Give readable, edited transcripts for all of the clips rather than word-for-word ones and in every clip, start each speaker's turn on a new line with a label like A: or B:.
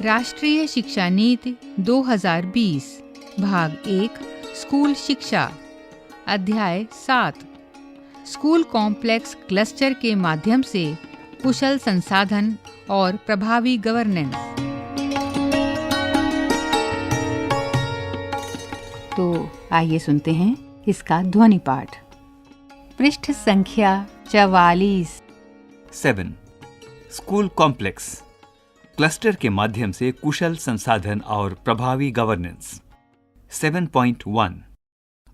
A: राष्ट्रीय शिक्षा नीति 2020 भाग 1 स्कूल शिक्षा अध्याय 7 स्कूल कॉम्प्लेक्स क्लस्टर के माध्यम से कुशल संसाधन और प्रभावी गवर्नेंस। तो आइए सुनते हैं इसका ध्वनि पाठ। पृष्ठ संख्या 44।
B: 7. स्कूल कॉम्प्लेक्स क्लस्टर के माध्यम से कुशल संसाधन और प्रभावी गवर्नेंस। 7.1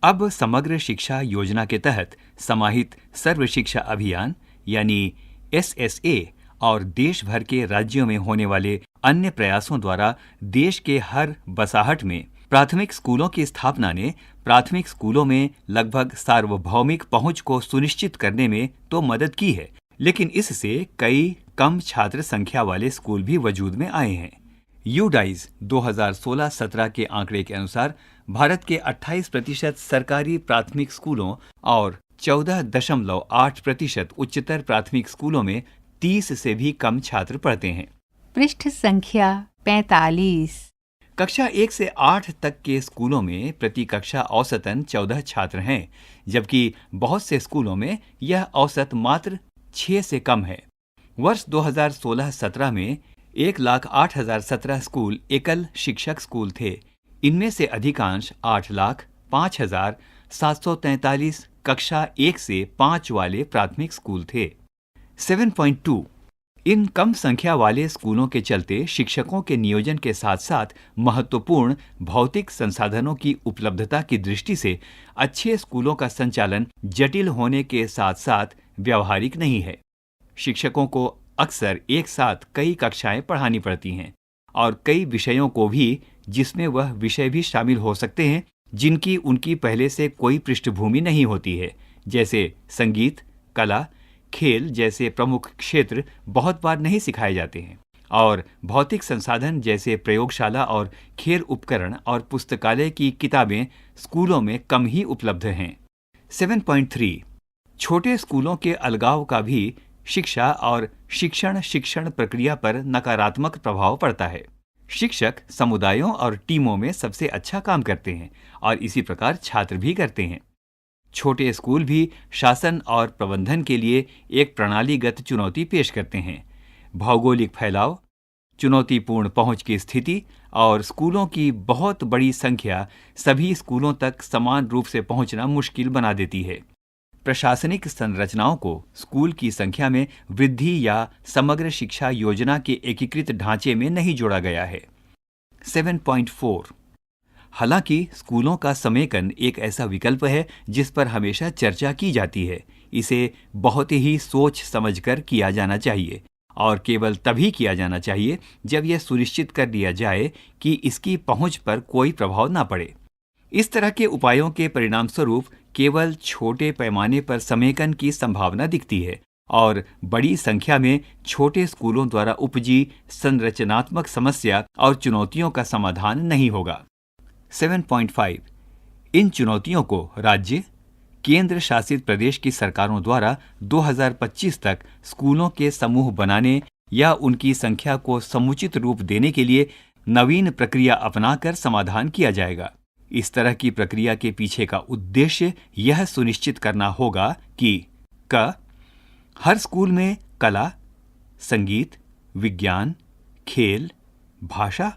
B: अब समग्र शिक्षा योजना के तहत समाहित सर्व शिक्षा अभियान यानी SSA और देश भर के राज्यों में होने वाले अन्य प्रयासों द्वारा देश के हर बसाहट में प्राथमिक स्कूलों की स्थापना ने प्राथमिक स्कूलों में लगभग सार्वभौमिक पहुंच को सुनिश्चित करने में तो मदद की है, लेकिन इससे कई कम छात्र संख्या वाले स्कूल भी वजूद में आए हैं। यूडाइज 2016-17 के आंकड़े के अनुसार भारत के 28% सरकारी प्राथमिक स्कूलों और 14.8% उच्चतर प्राथमिक स्कूलों में 30 से भी कम छात्र पढ़ते हैं।
A: पृष्ठ संख्या 45।
B: कक्षा 1 से 8 तक के स्कूलों में प्रति कक्षा औसतन 14 छात्र हैं, जबकि बहुत से स्कूलों में यह औसत मात्र 6 से कम है। वर्ष 2016-17 में 1,08,017 स्कूल एकल शिक्षक स्कूल थे। इनमें से अधिकांश 8,05,743 कक्षा 1 से 5 वाले प्राथमिक स्कूल थे। 7.2 इन कम संख्या वाले स्कूलों के चलते शिक्षकों के नियोजन के साथ साथ महत्वपूर्ण भौतिक संसाधनों की उपलब्धता की दृष्टि से अच्छे स्कूलों का संचालन जटिल होने के साथ साथ व्यावहारिक नहीं है। शिक्षकों को अक्सर एक साथ कई कक्षाएं पढ़ानी पड़ती हैं और कई विषयों को भी, जिसमें वह विषय भी शामिल हो सकते हैं जिनकी उनकी पहले से कोई पृष्ठभूमि नहीं होती है, जैसे संगीत, कला, खेल जैसे प्रमुख क्षेत्र बहुत बार नहीं सिखाए जाते हैं और भौतिक संसाधन जैसे प्रयोगशाला और खेल उपकरण और पुस्तकालय की किताबें स्कूलों में कम ही उपलब्ध हैं। 7.3 छोटे स्कूलों के अलगाव का भी शिक्षा और शिक्षण प्रक्रिया पर नकारात्मक प्रभाव पड़ता है। शिक्षक समुदायों और टीमों में सबसे अच्छा काम करते हैं और इसी प्रकार छात्र भी करते हैं। छोटे स्कूल भी शासन और प्रबंधन के लिए एक प्रणालीगत चुनौती पेश करते हैं। भौगोलिक फैलाव, चुनौतीपूर्ण पहुंच की स्थिति और स्कूलों की बहुत बड़ी संख्या सभी स्कूलों तक समान रूप से पहुंचना मुश्किल बना देती है। प्रशासनिक संरचनाओं को स्कूल की संख्या में वृद्धि या समग्र शिक्षा योजना के एकीकृत ढांचे में नहीं जोड़ा गया है। 7.4 हालांकि स्कूलों का समेकन एक ऐसा विकल्प है जिस पर हमेशा चर्चा की जाती है। इसे बहुत ही सोच समझकर किया जाना चाहिए और केवल तभी किया जाना चाहिए जब यह सुनिश्चित कर दिया जाए कि इसकी पहुंच पर कोई प्रभाव न पड़े। इस तरह के उपायों के परिणामस्वरूप केवल छोटे पैमाने पर समेकन की संभावना दिखती है और बड़ी संख्या में छोटे स्कूलों द्वारा उपजी संरचनात्मक समस्या और चुनौतियों का समाधान नहीं होगा। 7.5 इन चुनौतियों को राज्य, केंद्र शासित प्रदेश की सरकारों द्वारा 2025 तक स्कूलों के समूह बनाने या उनकी संख्या को समुचित रूप देने के लिए नवीन प्रक्रिया अपनाकर समाधान किया जाएगा। इस तरह की प्रक्रिया के पीछे का उद्देश्य यह सुनिश्चित करना होगा कि हर स्कूल में कला, संगीत, विज्ञान, खेल, भाषा,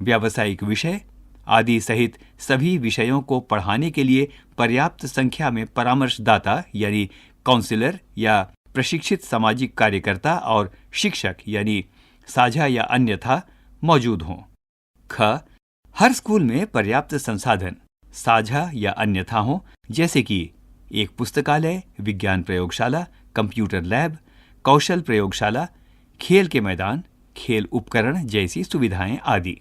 B: व्यावसायिक विषय आदि सहित सभी विषयों को पढ़ाने के लिए पर्याप्त संख्या में परामर्शदाता यानी काउंसलर या प्रशिक्षित सामाजिक कार्यकर्ता और शिक्षक यानी साझा या अन्यथा मौजूद हों। हर स्कूल में पर्याप्त संसाधन साझा या अन्यथा हों, जैसे कि एक पुस्तकालय, विज्ञान प्रयोगशाला, कंप्यूटर लैब, कौशल प्रयोगशाला, खेल के मैदान, खेल उपकरण जैसी सुविधाएं आदि।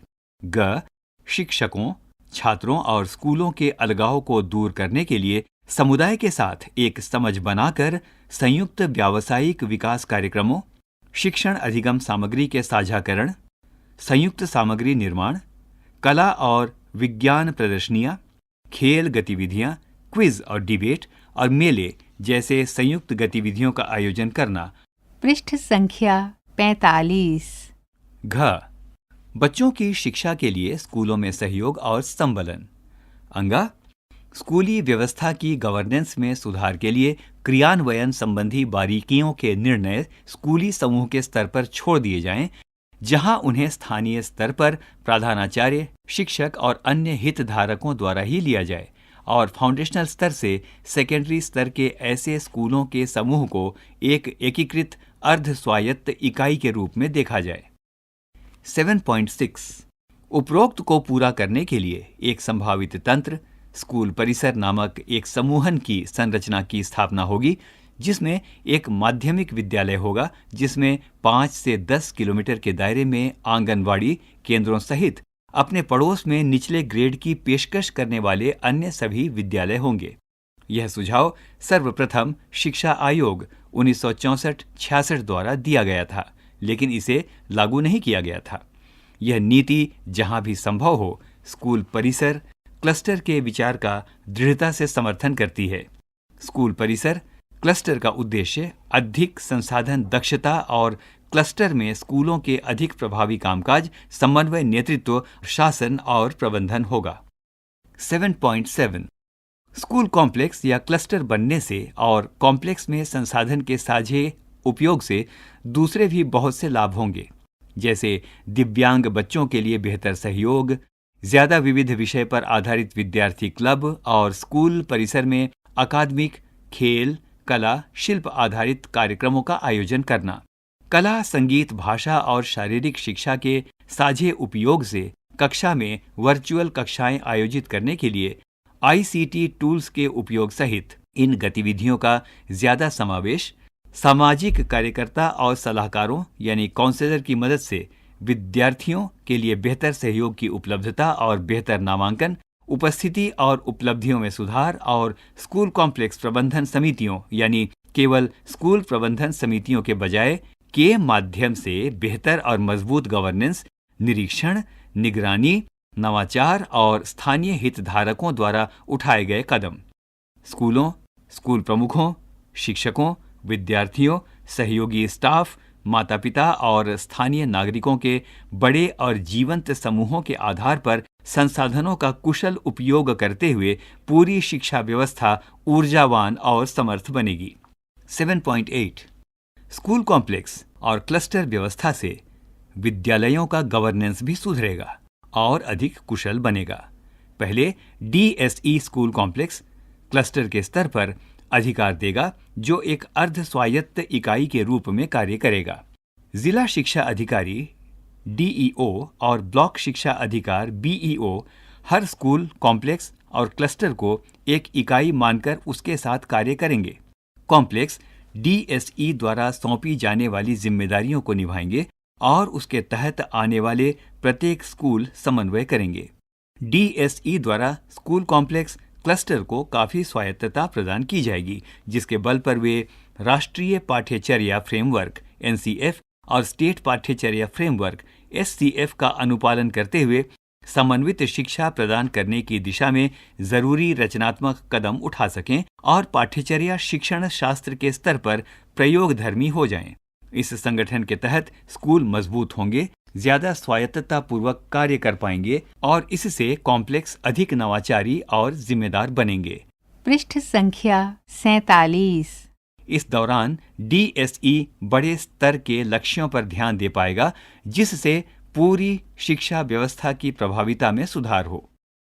B: शिक्षकों, छात्रों और स्कूलों के अलगाव को दूर करने के लिए समुदाय के साथ एक समझ बनाकर संयुक्त व्यावसायिक विकास कार्यक्रमों, शिक्षण अधिगम सामग्री के साझाकरण, संयुक्त सामग्री निर्माण, कला और विज्ञान प्रदर्शनियां, खेल गतिविधियां, क्विज और डिबेट और मेले जैसे संयुक्त गतिविधियों का आयोजन करना।
A: पृष्ठ संख्या 45।
B: बच्चों की शिक्षा के लिए स्कूलों में सहयोग और संबलन। अंगा, स्कूली व्यवस्था की गवर्नेंस में सुधार के लिए क्रियान्वयन संबंधी बारीकियों के निर्णय स्कूली समूह के स्तर पर छोड़ दिए जाएं, जहां उन्हें स्थानीय स्तर पर प्रधानाचार्य, शिक्षक और अन्य हितधारकों द्वारा ही लिया जाए, और फाउंडेशनल स्तर से सेकेंडरी स्तर के ऐसे स्कूलों के समूह को एक एकीकृत अर्ध स्वायत्त इकाई के रूप में देखा जाए। 7.6 उपरोक्त को पूरा करने के लिए एक संभावित तंत्र स्कूल परिसर नामक एक समूहन की संरचना की स्थापना होगी, जिसमें एक माध्यमिक विद्यालय होगा जिसमें 5 से 10 किलोमीटर के दायरे में आंगनवाड़ी केंद्रों सहित अपने पड़ोस में निचले ग्रेड की पेशकश करने वाले अन्य सभी विद्यालय होंगे। यह सुझाव सर्वप्रथम शिक्षा आयोग 1964-66 द्वारा दिया गया था, लेकिन इसे लागू नहीं किया गया था। यह नीति जहां भी संभव हो स्कूल परिसर क्लस्टर के विचार का दृढ़ता से समर्थन करती है। स्कूल परिसर क्लस्टर का उद्देश्य अधिक संसाधन दक्षता और क्लस्टर में स्कूलों के अधिक प्रभावी कामकाज, समन्वय, नेतृत्व, शासन और प्रबंधन होगा। 7.7 स्कूल कॉम्प्लेक्स या क्लस्टर बनने से और कॉम्प्लेक्स में संसाधन के साझे उपयोग से दूसरे भी बहुत से लाभ होंगे, जैसे दिव्यांग बच्चों के लिए बेहतर सहयोग, ज्यादा विविध विषय पर आधारित विद्यार्थी क्लब और स्कूल परिसर में अकादमिक, खेल, कला, शिल्प आधारित कार्यक्रमों का आयोजन करना। कला, संगीत, भाषा और शारीरिक शिक्षा के साझे उपयोग से कक्षा में वर्चुअल कक्षाएं आयोजित करने के लिए ICT टूल्स के उपयोग सहित इन गतिविधियों का ज्यादा समावेश, सामाजिक कार्यकर्ता और सलाहकारों यानी काउंसलर की मदद से विद्यार्थियों के लिए बेहतर सहयोग की उपलब्धता और बेहतर नामांकन, उपस्थिति और उपलब्धियों में सुधार, और स्कूल कॉम्प्लेक्स प्रबंधन समितियों यानी केवल स्कूल प्रबंधन समितियों के बजाय के माध्यम से बेहतर और मजबूत गवर्नेंस, निरीक्षण, निगरानी, नवाचार और स्थानीय हितधारकों द्वारा उठाए गए कदम। स्कूलों, स्कूल प्रमुखों, शिक्षकों, विद्यार्थियों, सहयोगी स्टाफ, माता-पिता और स्थानीय नागरिकों के बड़े और जीवंत समूहों के आधार पर संसाधनों का कुशल उपयोग करते हुए पूरी शिक्षा व्यवस्था ऊर्जावान और समर्थ बनेगी। 7.8 स्कूल कॉम्प्लेक्स और क्लस्टर व्यवस्था से विद्यालयों का गवर्नेंस भी सुधरेगा और अधिक कुशल बनेगा। पहले DSE स्कूल कॉम्प्लेक्स क्लस्टर के स्तर पर अधिकार देगा, जो एक अर्ध स्वायत्त इकाई के रूप में कार्य करेगा। जिला शिक्षा अधिकारी DEO और ब्लॉक शिक्षा अधिकार BEO हर स्कूल कॉम्प्लेक्स और क्लस्टर को एक इकाई मानकर उसके साथ कार्य करेंगे। कॉम्प्लेक्स DSE द्वारा सौंपी जाने वाली जिम्मेदारियों को निभाएंगे और उसके तहत आने वाले प्रत्येक स्कूल समन्वय करेंगे। DSE द्वारा स्कूल कॉम्प्लेक्स क्लस्टर को काफी स्वायत्तता प्रदान की जाएगी, जिसके बल पर वे राष्ट्रीय पाठ्यचर्या फ्रेमवर्क NCF और स्टेट पाठ्यचर्या फ्रेमवर्क SCF का अनुपालन करते हुए समन्वित शिक्षा प्रदान करने की दिशा में जरूरी रचनात्मक कदम उठा सकें और पाठ्यचर्या शिक्षण शास्त्र के स्तर पर प्रयोगधर्मी हो जाएं। इस संगठन के तहत स्कूल मजबूत होंगे, ज्यादा स्वायत्तता पूर्वक कार्य कर पाएंगे और इससे कॉम्प्लेक्स अधिक नवाचारी और जिम्मेदार बनेंगे।
A: पृष्ठ संख्या 47।
B: इस दौरान DSE बड़े स्तर के लक्ष्यों पर ध्यान दे पाएगा, जिससे पूरी शिक्षा व्यवस्था की प्रभाविता में सुधार हो।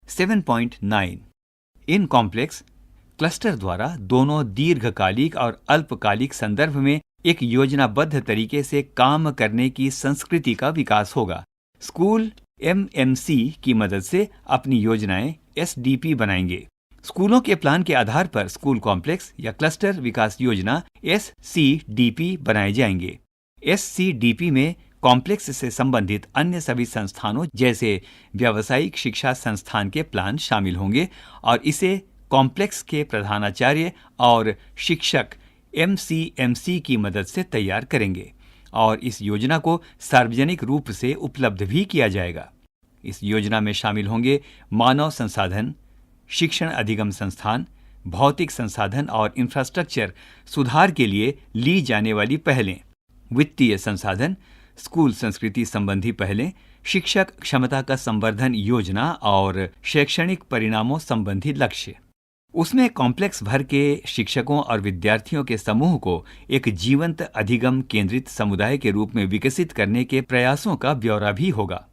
B: 7.9 इन कॉम्प्लेक्स क्लस्टर द्वारा दोनों दीर्घकालिक और अल्पकालिक संदर्भ में एक योजनाबद्ध तरीके से काम करने की संस्कृति का विकास होगा। स्कूल MMC की मदद से अपनी योजनाएं SDP बनाएंगे। स्कूलों के प्लान के आधार पर स्कूल कॉम्प्लेक्स या क्लस्टर विकास योजना SCDP बनाए जाएंगे। SCDP में कॉम्प्लेक्स से संबंधित अन्य सभी संस्थानों जैसे व्यावसायिक शिक्षा संस्थान के प्लान शामिल होंगे और इसे कॉम्प्लेक्स के प्रधानाचार्य और शिक्षक MCMC की मदद से तैयार करेंगे और इस योजना को सार्वजनिक रूप से उपलब्ध भी किया जाएगा। इस योजना में शामिल होंगे मानव संसाधन, शिक्षण अधिगम संस्थान, भौतिक संसाधन और इंफ्रास्ट्रक्चर सुधार के लिए ली जाने वाली पहलें, वित्तीय संसाधन, स्कूल संस्कृति संबंधी पहलें, शिक्षक क्षमता का संवर्धन योजना और शैक्षणिक परिणामों संबंधी लक्ष्य। उसमें कॉम्प्लेक्स भर के शिक्षकों और विद्यार्थियों के समूह को एक जीवंत अधिगम केंद्रित समुदाय के रूप में विकसित करने के प्रयासों का ब्यौरा भी होगा।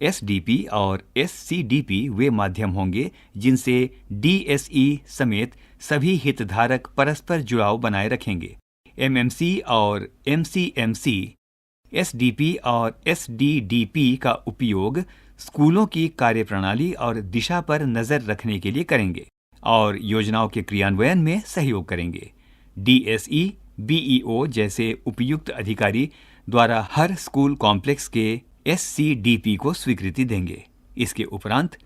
B: एसडीपी और एससीडीपी वे माध्यम होंगे जिनसे डीएसई समेत सभी हितधारक परस्पर जुड़ाव बनाए रखेंगे। एमएमसी और एमसीएमसी एसडीपी और एसडीडीपी का उपयोग स्कूलों की कार्यप्रणाली और दिशा पर नजर रखने के लिए करेंगे और योजनाओं के क्रियान्वयन में सहयोग करेंगे। डीएसई, बीईओ जैसे उपयुक्त अधिकारी द्वारा हर स्कूल कॉम्प्लेक्स के एससीडीपी को स्वीकृति देंगे। इसके उपरांत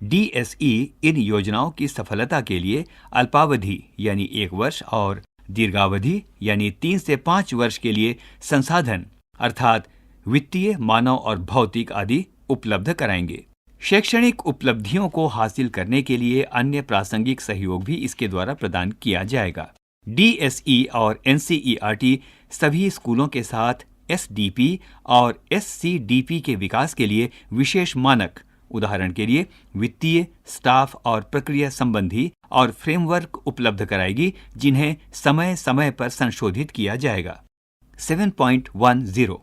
B: डीएसई इन योजनाओं की सफलता के लिए अल्पावधि यानी 1 वर्ष और दीर्घावधि यानी 3 से 5 वर्ष के लिए संसाधन अर्थात वित्तीय, मानव और भौतिक आदि उपलब्ध कराएंगे। शैक्षणिक उपलब्धियों को हासिल करने के लिए अन्य प्रासंगिक सहयोग भी इसके द्वारा प्रदान किया जाएगा। डीएसई और एनसीईआरटी सभी स्कूलों के साथ एसडीपी और एससीडीपी के विकास के लिए विशेष मानक, उदाहरण के लिए वित्तीय, स्टाफ और प्रक्रिया संबंधी और फ्रेमवर्क उपलब्ध कराएगी जिन्हें समय समय पर संशोधित किया जाएगा। 7.10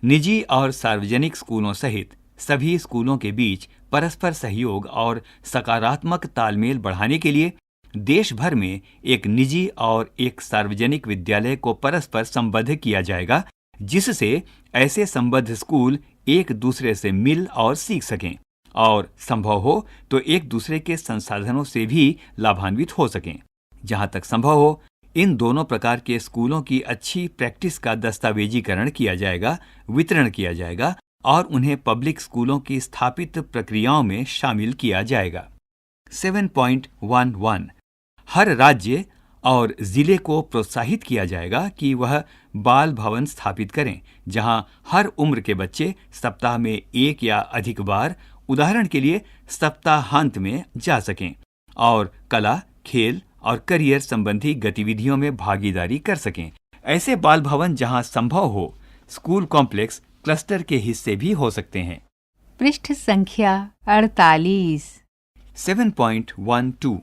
B: निजी और सार्वजनिक स्कूलों सहित सभी स्कूलों के बीच परस्पर सहयोग और सकारात्मक तालमेल बढ़ाने के लिए देश भर में एक निजी और एक सार्वजनिक विद्यालय को परस्पर संबद्ध किया जाएगा, जिससे ऐसे संबद्ध स्कूल एक दूसरे से मिल और सीख सकें और संभव हो तो एक दूसरे के संसाधनों से भी लाभान्वित हो सकें। जहां तक संभव हो, इन दोनों प्रकार के स्कूलों की अच्छी प्रैक्टिस का दस्तावेजीकरण किया जाएगा, वितरण किया जाएगा और उन्हें पब्लिक स्कूलों की स्थापित प्रक्रियाओं में शामिल किया जाएगा। 7.11 हर राज्य और जिले को प्रोत्साहित किया जाएगा कि वह बाल भवन स्थापित करें, जहां हर उम्र के बच्चे सप्ताह में 1 या अधिक बार, उदाहरण के लिए सप्ताहांत में जा सकें और कला, खेल और करियर संबंधी गतिविधियों में भागीदारी कर सकें। ऐसे बाल भवन जहां संभव हो स्कूल कॉम्प्लेक्स क्लस्टर के हिस्से भी हो सकते हैं।
A: पृष्ठ संख्या 48।
B: 7.12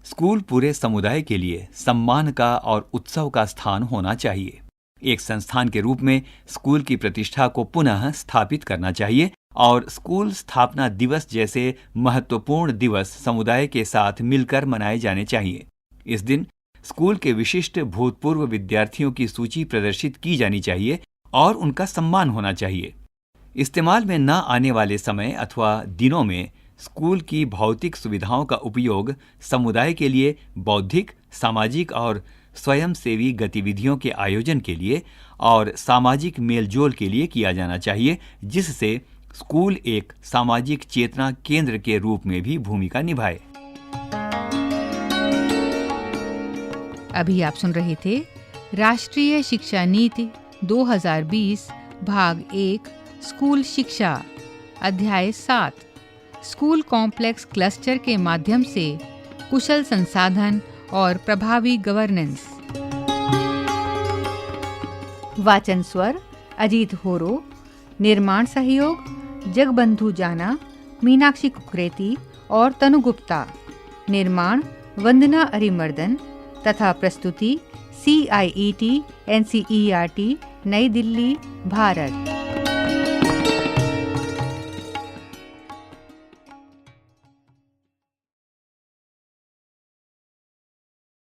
B: स्कूल पूरे समुदाय के लिए सम्मान का और उत्सव का स्थान होना चाहिए। एक संस्थान के रूप में स्कूल की प्रतिष्ठा को पुनः स्थापित करना चाहिए और स्कूल स्थापना दिवस जैसे महत्वपूर्ण दिवस समुदाय के साथ मिलकर मनाए जाने चाहिए। इस दिन स्कूल के विशिष्ट भूतपूर्व विद्यार्थियों की सूची प्रदर्शित की जानी चाहिए और उनका सम्मान होना चाहिए। इस्तेमाल में न आने वाले समय अथवा दिनों में स्कूल की भौतिक सुविधाओं का उपयोग समुदाय के लिए बौद्धिक, सामाजिक और स्वयंसेवी गतिविधियों के आयोजन के लिए और सामाजिक मेलजोल के लिए किया जाना चाहिए, जिससे स्कूल एक सामाजिक चेतना केंद्र के रूप में भी भूमिका निभाए।
C: अभी आप सुन रहे थे राष्ट्रीय शिक्षा नीति 2020 भाग 1 स्कूल शिक्षा, अध्याय 7 स्कूल कॉम्प्लेक्स क्लस्टर के माध्यम से कुशल संसाधन और प्रभावी गवर्नेंस।
A: वाचन स्वर अजीत होरो, निर्माण सहयोग जगबंधु जाना, मीनाक्षी कुकरेती और तनु गुप्ता, निर्माण वंदना अरिमर्दन तथा प्रस्तुति CIET NCERT नई दिल्ली, भारत।